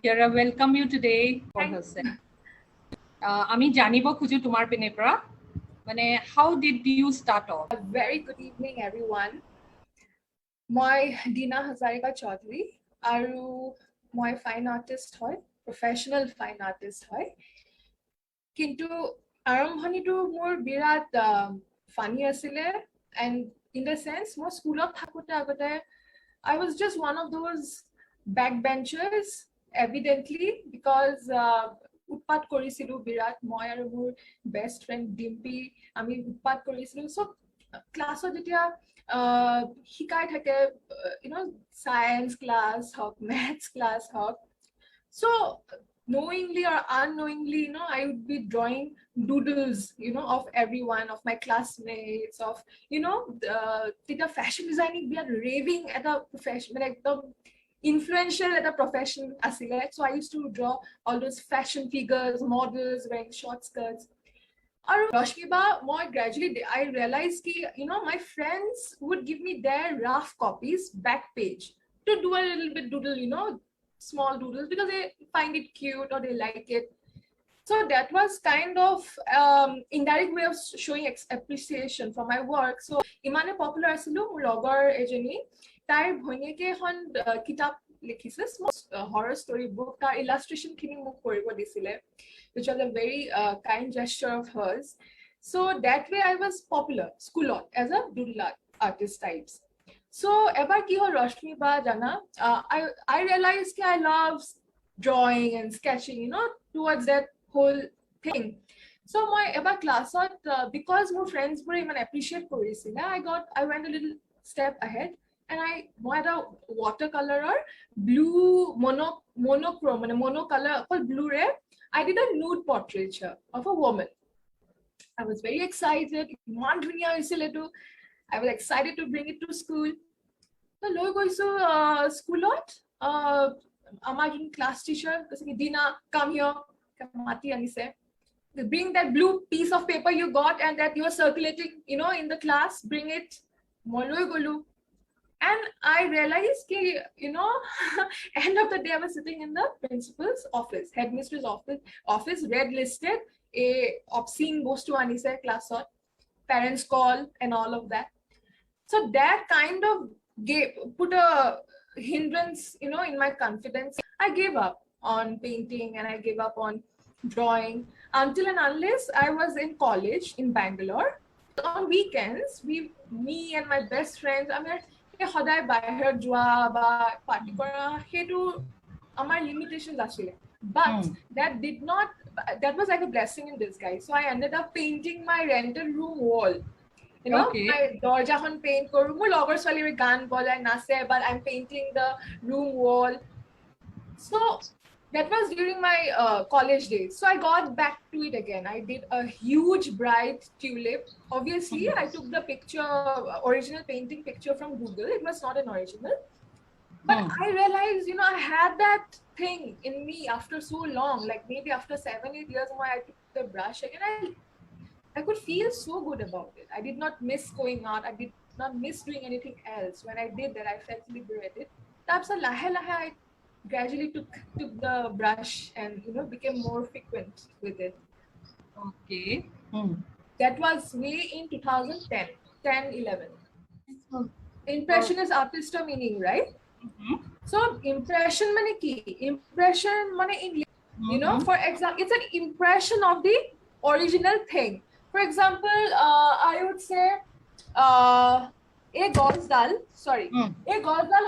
Kiara, welcome you today for Thank herself. আমি জানিব খুঁজো তোমাৰ পিনে পৰা মানে how did you start off? A very good evening, everyone. Moi Dina Hazarika Chowdhury, aru moi fine artist hoy, professional fine artist hoy. Kintu arambhanitu mor birat funny asile, and in the sense, moi school of thakote agote I was just one of those backbenchers, evidently, because utpat korisilu birat moi aru mor best friend Dimpy ami utpat korisilu. So ক্লাছত যেতিয়া শিকাই থাকে science class হওক maths class হওক, so knowingly or unknowingly, I would be drawing doodles, of everyone, of my classmates, of the fashion designing, we are raving at a profession, like the influential at a profession asile. So I used to draw all those fashion figures, models wearing short skirts. Rashmi ba, more gradually I realized ki, my friends would give me their rough copies, back page, to do a little bit doodle, small doodles, because they find it cute or they like it. So that was kind of indirect way of showing appreciation for my work. So imane popular asilu mur logor ejoni tar bhoineke hon kitab likhise, horror story book, tar illustration khini muk koribo disile, which was a very kind gesture of hers. So that way I was popular school as a doodle artist types. So ever ki ho Rashmi ba jana, I realized ki I love drawing and sketching, towards that whole thing. So my ever class because more friends were even appreciate korisile, I went a little step ahead, and I had a watercolor or blue monochrome and monocolor called blue ray. I did a nude portraiture of a woman. I was very excited. I was excited to bring it to school. So লৈ গৈছো স্কুলত, আমাৰ class teacher কৈছে কি Dina, come here, মাতি আনিছে. Bring that blue piece of paper you got and that you are circulating, in the class, bring it. মই লৈ গলো. And I realized ki, end of the day I was sitting in the principal's office, headmistress office, red listed, a obscene bostu anise class, parents call and all of that. So that kind of put a hindrance, in my confidence. I gave up on painting and I gave up on drawing until and unless I was in college in Bangalore. On weekends, me and my best friends, সদায় বাহিৰত যোৱা বা party কৰা হেতু আমাৰ limitations আছিলে, but that was like a blessing in disguise. So I ended up painting my rented room wall. Okay. My dorjaখন paint কৰো, মোৰ লগৰ ছোৱালীৰ গান বজাই নাচে, but I'm painting the room wall. So that was during my college days. So I got back to it again. I did a huge bright tulip. Obviously, I took the picture, original painting picture from Google. It was not an original. But I realized, I had that thing in me after so long, like maybe after 7-8 years, I took the brush again. I could feel so good about it. I did not miss going out. I did not miss doing anything else. When I did that, I felt liberated. That's a I gradually took the brush and became more frequent with it. Okay. That was way in 2010-11. Impressionist artist meaning, right? So impression mane ki? Impression mane in, for example, it's an impression of the original thing. For example, I would say a গছডাল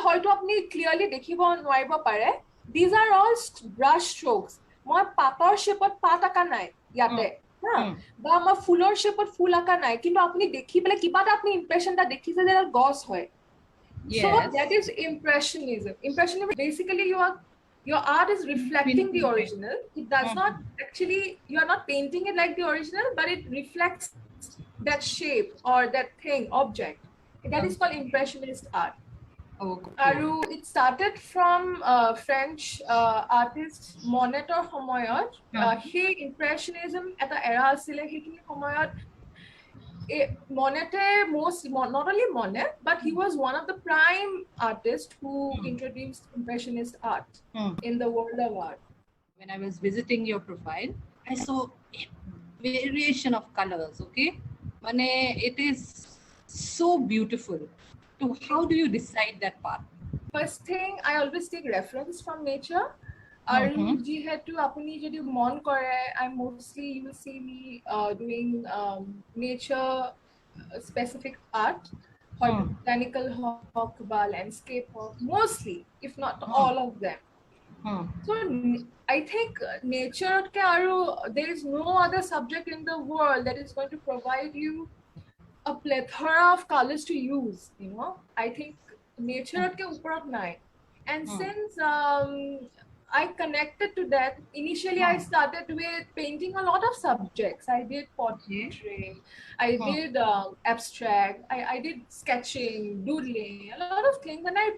হয়তো আপনি clearly দেখিব নোৱাৰিব পাৰে. These are all brush strokes. মই পাতৰ শেপত পাত আঁকা নাই ইয়াতে, বা মই ফুলৰ শেপত ফুল আঁকা নাই, কিন্তু আপুনি দেখি পেলাই কিবা এটা আপুনি ইমপ্ৰেশন এটা দেখিছে যে এটা গছ হয়. So that is impressionism. Impressionism, basically your art is reflecting the original. It does not actually, you are not painting it like the original, but it reflects that shape or that thing, object. That is called impressionist art. Aru it started from French artist Monetor সময়ত. He impressionism at the era asile, he সময়ত Monet, not only Monet, but he was one of the prime artists who introduced impressionist art in the world of art. When I was visiting your profile, I saw a variation of colors. Okay, Mane, it is so beautiful. To how do you decide that part? First thing, I always take reference from nature. আৰু Mm-hmm. যিহেতু আপুনি যদি মন কৰে, I mostly you will see me doing nature specific art, হয়তো botanical হওক বা landscape হওক, mostly if not all of them. So I think nature ke aru there is no other subject in the world that is going to provide you a plethora of colors to use, you know. I think nature ke uparat nai. And since I connected to that, initially I started with painting a lot of subjects. I did Okay. portrait, I did abstract, I did sketching, doodling, a lot of things. And I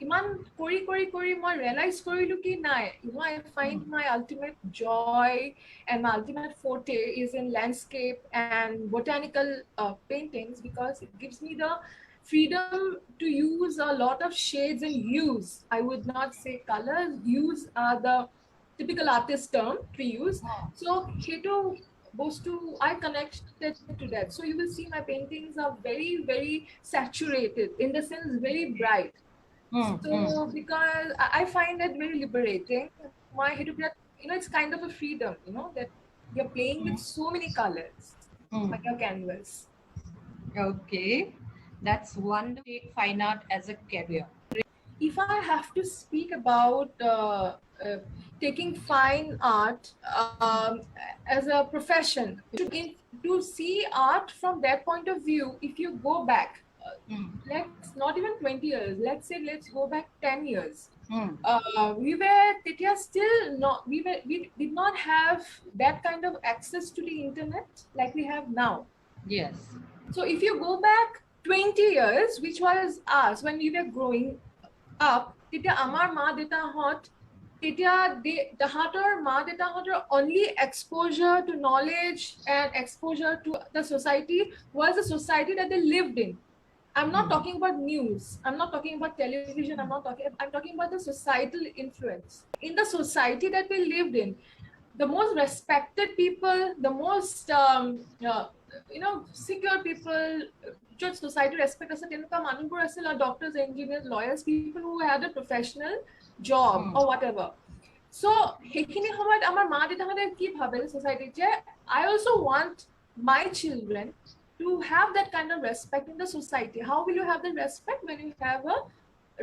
ইমান কৰি মই realize কৰিলো কি নাই, you know, I find my ultimate joy and my ultimate forte is in landscape and botanical paintings, because it gives me the freedom to use a lot of shades and hues. I would not say colors, hues are the typical artist term to use. So hetu bostu I connected to that. So you will see my paintings are very, very saturated, in the sense very bright. So because I find that very liberating. My you know, it's kind of a freedom, you know, that you're playing with so many colors on your canvas. Okay, that's wonderful. Take fine art as a career. If I have to speak about taking fine art as a profession, to see art from that point of view, if you go back, let's not even 20 years, let's go back 10 years. We were still not, we did not have that kind of access to the internet like we have now. Yes. So if you go back 20 years, which was us when we were growing up, তেতিয়া আমাৰ মা দেউতাহঁত, তেতিয়া তাহাঁতৰ মা দেউতাহঁতৰ only exposure to knowledge and exposure to the society was the society that they lived in. I'm not talking about news, I'm not talking about television, I'm talking about the societal influence. In the society that we lived in, the most respected people, the most you know, secure people, just society respect us, tenuka manubur asil, doctors, engineers, lawyers, people who had a professional job or whatever. So hekhini homayot amar ma deta ki bhabe society je I also want my children to have that kind of respect in the society. How will you have the respect when you have a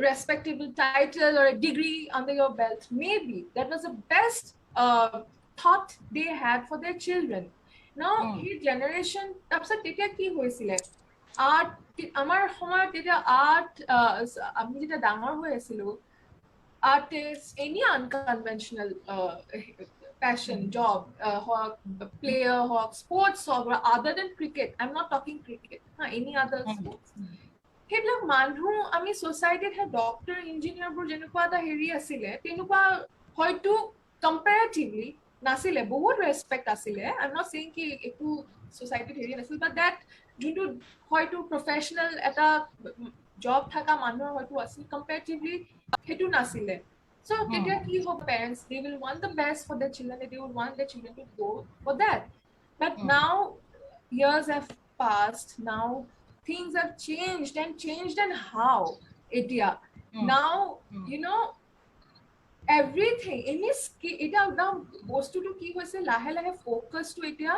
respectable title or a degree under your belt? Maybe that was the best thought they had for their children. Now he generation তাৰপিছত তেতিয়া কি হৈছিলে, art আমাৰ সময়ত তেতিয়া art আমি যেতিয়া ডাঙৰ হৈ আছিলো, artist, any unconventional passion, job, player, sports, other than cricket. I'm not talking cricket, any other sports. সেইবিলাক মানুহ আমি society হে ডক্টৰ ইঞ্জিনিয়াৰবোৰ যেনেকুৱা এটা হেৰি আছিলে, তেনেকুৱা হয়তো comparatively নাছিলে, বহুত ৰেসপেক্ট আছিলে. I'm not saying কি একো society হেৰি নাছিল, but that যোনটো হয়তো professional এটা job থাকা মানুহৰ হয়তো আছিল, comparatively সেইটো নাছিলে. So তেতিয়া কি হ'ব, parents, they will want the best for their children, they will want their children to go for that. But now years have passed, now things have changed, and how etia now, you know, everything any skill এটা একদম বস্তুটো কি হৈছে, লাহে লাহে focus two এতিয়া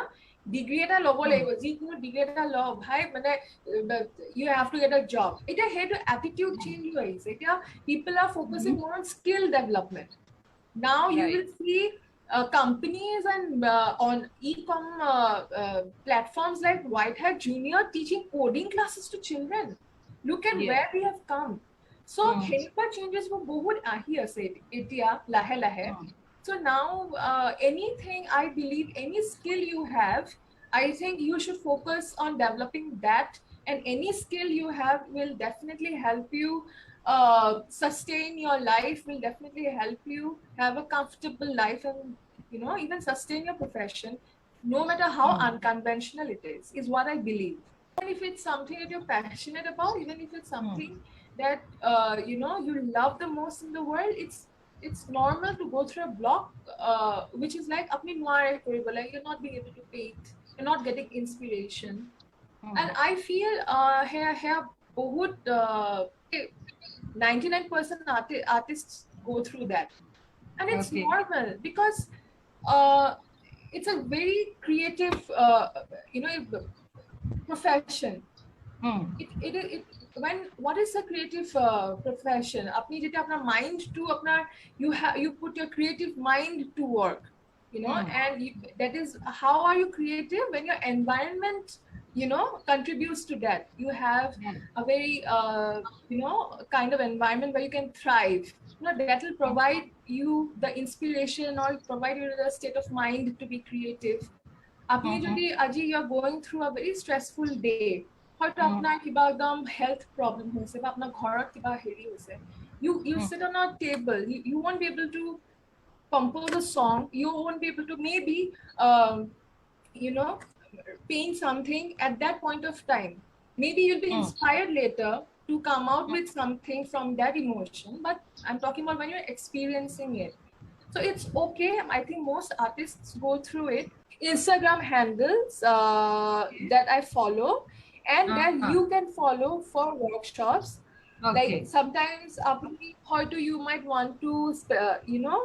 degree এটা ল'ব লাগিব, যিকোনো ডিগ্ৰী এটা ল ভাই, মানে you have to get a job. এটা হেটো attitude change হৈছে, এতিয়া people are focusing more on skill development. Now you will see companies and on e-com platforms like White Hat Junior teaching coding classes to children. Look at where we have come. So henka changes wo bahut ahi ase etia lahe lahe. So now anything, I believe any skill you have, I think you should focus on developing that, and any skill you have will definitely help you sustain your life, will definitely help you have a comfortable life, and you know, even sustain your profession, no matter how unconventional it is what I believe. if it's something that you're passionate about, even if it's something that you know, you love the most in the world, it's normal to go through a block, which is like apni noire koribo, like you're not being able to paint, you're not getting inspiration. And I feel here bahut 99% artists go through that, and it's Okay. normal because uh, it's a very creative you know, profession. it when what is a creative profession, apni jete apna mind to apna, you put your creative mind to work, you know, and that is how are you creative when your environment, you know, contributes to that. You have a very you know, kind of environment where you can thrive, you know, that will provide you the inspiration or provide you the state of mind to be creative. আপনি যদি আজি you are going through a very stressful day, হয়তো আপোনাৰ কিবা একদম health problem হৈছে বা আপোনাৰ ঘৰত কিবা হেৰি হৈছে, you sit on a table, you won't be able to compose a song, you won't be able to maybe um, you know, paint something at that point of time. Maybe you'll be inspired later to come out with something from that emotion, but I'm talking about when you're experiencing it. So it's okay. I think most artists go through it. Instagram handles that I follow and that you can follow for workshops. Like Okay. sometimes you might want to you know,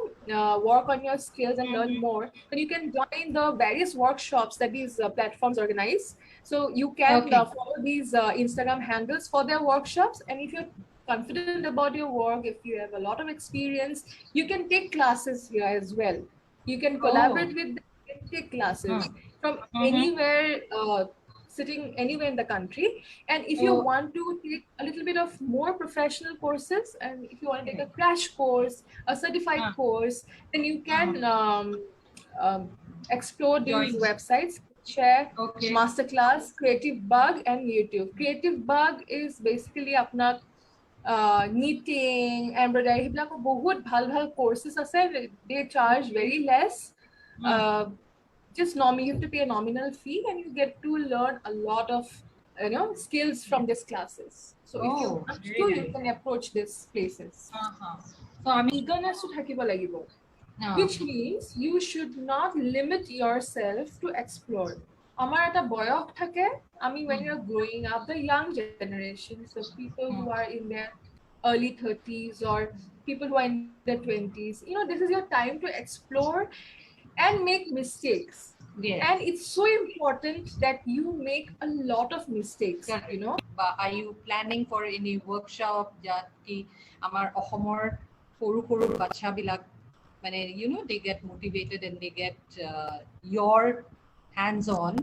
work on your skills and learn more, then you can join the various workshops that these platforms organize. So you can follow these Instagram handles for their workshops, and if you're confident about your work, if you have a lot of experience, you can take classes here as well. You can collaborate with them and take classes from anywhere, sitting anywhere in the country. And if you want to take a little bit of more professional courses, and if you want to take a crash course, a certified course, then you can um, explore these websites. Share Masterclass, Creative Bug, and YouTube. Creative Bug is basically apna knitting, embroidery, সেইবিলাকো বহুত ভাল ভাল courses আছে. They charge very less. Just you have to pay a nominal fee, and you get to learn a lot of, you know, skills from these classes. So if you want to, you can approach these places. So I mean, eagerness to thakibo lagibo, which means you should not limit yourself to explore. Amar eta boyok thake, I mean, when you're growing up, the young generation, so people who are in their early 30s or people who are in their 20s, you know, this is your time to explore and make mistakes. And it's so important that you make a lot of mistakes, you know. But are you planning for any workshop that amar ohomor horu horu bacha bilak, you know, they get motivated and they get your hands on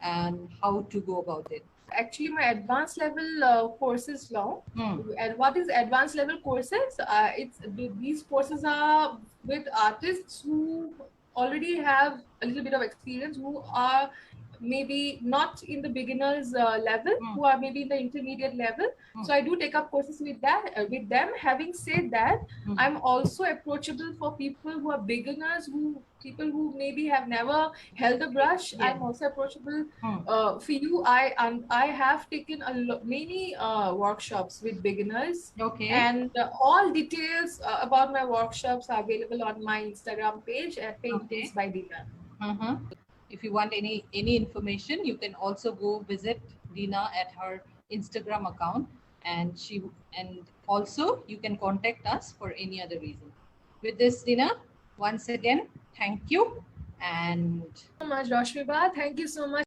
and how to go about it? Actually, my advanced level courses now. And what is advanced level courses? These courses are with artists who already have a little bit of experience, who are maybe not in the beginners level, who are maybe in the intermediate level. So I do take up courses with with them. Having said that, I'm also approachable for people who are beginners, people who maybe have never held a brush. I'm also approachable for you. I have taken many workshops with beginners. And all details about my workshops are available on my Instagram page at Paintings by Dina. If you want any information, you can also go visit Dina at her Instagram account, and also you can contact us for any other reason. With this, Dina, once again, thank you. And so much, Roshmiba. Thank you so much.